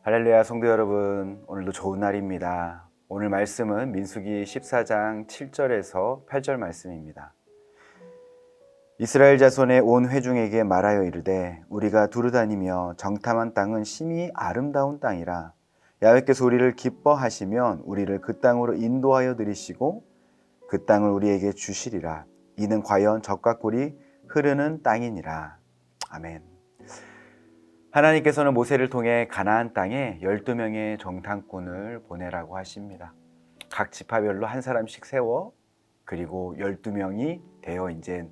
할렐루야 성도 여러분, 오늘도 좋은 날입니다. 오늘 말씀은 민수기 14장 7절에서 8절 말씀입니다. 이스라엘 자손의 온 회중에게 말하여 이르되 우리가 두루다니며 정탐한 땅은 심히 아름다운 땅이라 야훼께서 우리를 기뻐하시면 우리를 그 땅으로 인도하여 들이시고 그 땅을 우리에게 주시리라. 이는 과연 젖과 꿀이 흐르는 땅이니라. 아멘. 하나님께서는 모세를 통해 가나안 땅에 12명의 정탐꾼을 보내라고 하십니다. 각 지파별로 한 사람씩 세워 그리고 12명이 되어 이제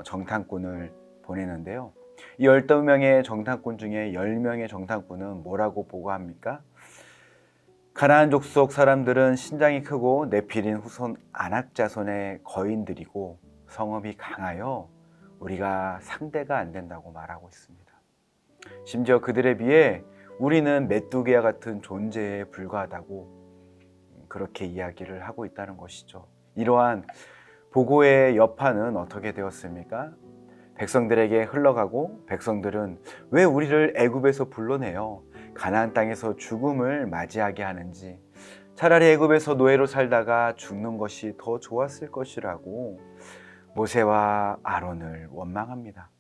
정탐꾼을 보내는데요. 이 12명의 정탐꾼 중에 10명의 정탐꾼은 뭐라고 보고합니까? 가나안 족속 사람들은 신장이 크고 네필인 후손 아낙 자손의 거인들이고 성읍이 강하여 우리가 상대가 안 된다고 말하고 있습니다. 심지어 그들에 비해 우리는 메뚜기와 같은 존재에 불과하다고 그렇게 이야기를 하고 있다는 것이죠. 이러한 보고의 여파는 어떻게 되었습니까? 백성들에게 흘러가고 백성들은 왜 우리를 애굽에서 불러내어 가나안 땅에서 죽음을 맞이하게 하는지, 차라리 애굽에서 노예로 살다가 죽는 것이 더 좋았을 것이라고 모세와 아론을 원망합니다.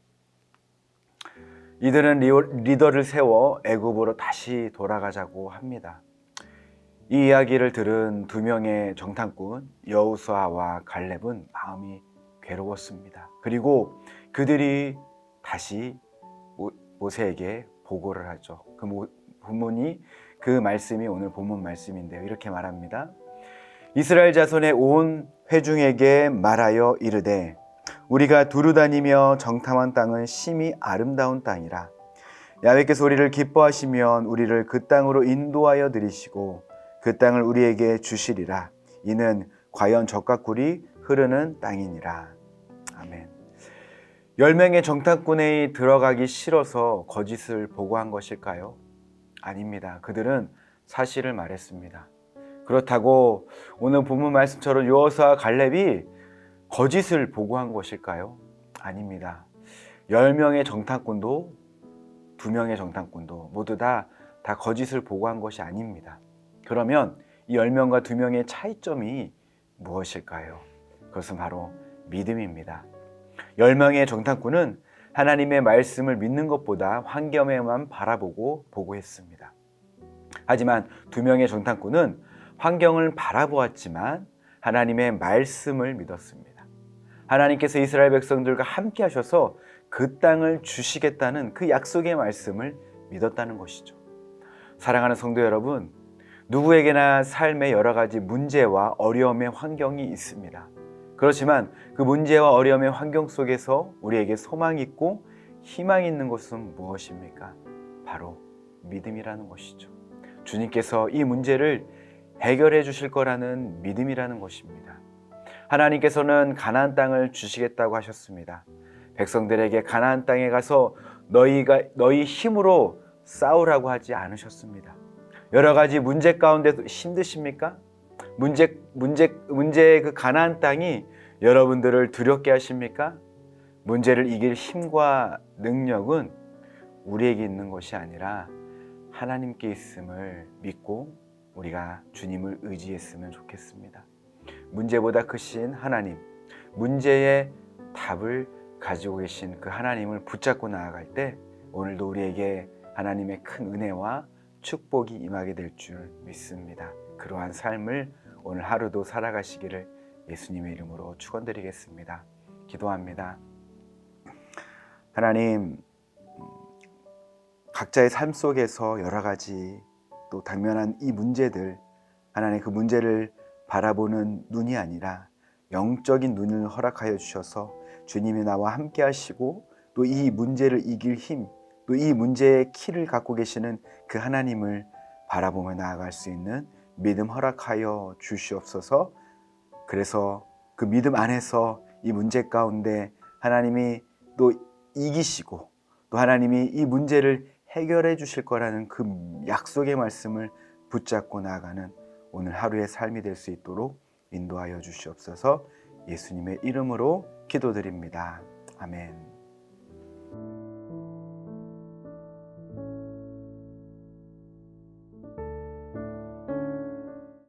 이들은 리더를 세워 애굽으로 다시 돌아가자고 합니다. 이 이야기를 들은 두 명의 정탐꾼 여호수아와 갈렙은 마음이 괴로웠습니다. 그리고 그들이 다시 모세에게 보고를 하죠. 그 말씀이 오늘 본문 말씀인데요. 이렇게 말합니다. 이스라엘 자손의 온 회중에게 말하여 이르되 우리가 두루다니며 정탐한 땅은 심히 아름다운 땅이라 야훼께서 우리를 기뻐하시면 우리를 그 땅으로 인도하여 들이시고 그 땅을 우리에게 주시리라. 이는 과연 젖과 꿀이 흐르는 땅이니라. 아멘. 10명의 정탐꾼에 들어가기 싫어서 거짓을 보고한 것일까요? 아닙니다. 그들은 사실을 말했습니다. 그렇다고 오늘 본문 말씀처럼 여호수아와 갈렙이 거짓을 보고한 것일까요? 아닙니다. 10명의 정탐꾼도 2명의 정탐꾼도 모두 다 거짓을 보고한 것이 아닙니다. 그러면 이 10명과 2명의 차이점이 무엇일까요? 그것은 바로 믿음입니다. 10명의 정탐꾼은 하나님의 말씀을 믿는 것보다 환경에만 바라보고 보고했습니다. 하지만 2명의 정탐꾼은 환경을 바라보았지만 하나님의 말씀을 믿었습니다. 하나님께서 이스라엘 백성들과 함께 하셔서 그 땅을 주시겠다는 그 약속의 말씀을 믿었다는 것이죠. 사랑하는 성도 여러분, 누구에게나 삶의 여러 가지 문제와 어려움의 환경이 있습니다. 그렇지만 그 문제와 어려움의 환경 속에서 우리에게 소망이 있고 희망이 있는 것은 무엇입니까? 바로 믿음이라는 것이죠. 주님께서 이 문제를 해결해 주실 거라는 믿음이라는 것입니다. 하나님께서는 가나안 땅을 주시겠다고 하셨습니다. 백성들에게 가나안 땅에 가서 너희 힘으로 싸우라고 하지 않으셨습니다. 여러 가지 문제 가운데도 힘드십니까? 문제의 그 가나안 땅이 여러분들을 두렵게 하십니까? 문제를 이길 힘과 능력은 우리에게 있는 것이 아니라 하나님께 있음을 믿고 우리가 주님을 의지했으면 좋겠습니다. 문제보다 크신 하나님, 문제의 답을 가지고 계신 그 하나님을 붙잡고 나아갈 때 오늘도 우리에게 하나님의 큰 은혜와 축복이 임하게 될 줄 믿습니다. 그러한 삶을 오늘 하루도 살아가시기를 예수님의 이름으로 축원드리겠습니다. 기도합니다. 하나님, 각자의 삶 속에서 여러 가지 또 당면한 이 문제들, 하나님 그 문제를 바라보는 눈이 아니라 영적인 눈을 허락하여 주셔서 주님이 나와 함께 하시고 또 이 문제를 이길 힘, 또 이 문제의 키를 갖고 계시는 그 하나님을 바라보며 나아갈 수 있는 믿음 허락하여 주시옵소서. 그래서 그 믿음 안에서 이 문제 가운데 하나님이 또 이기시고 또 하나님이 이 문제를 해결해 주실 거라는 그 약속의 말씀을 붙잡고 나아가는 오늘 하루의 삶이 될 수 있도록 인도하여 주시옵소서. 예수님의 이름으로 기도드립니다. 아멘.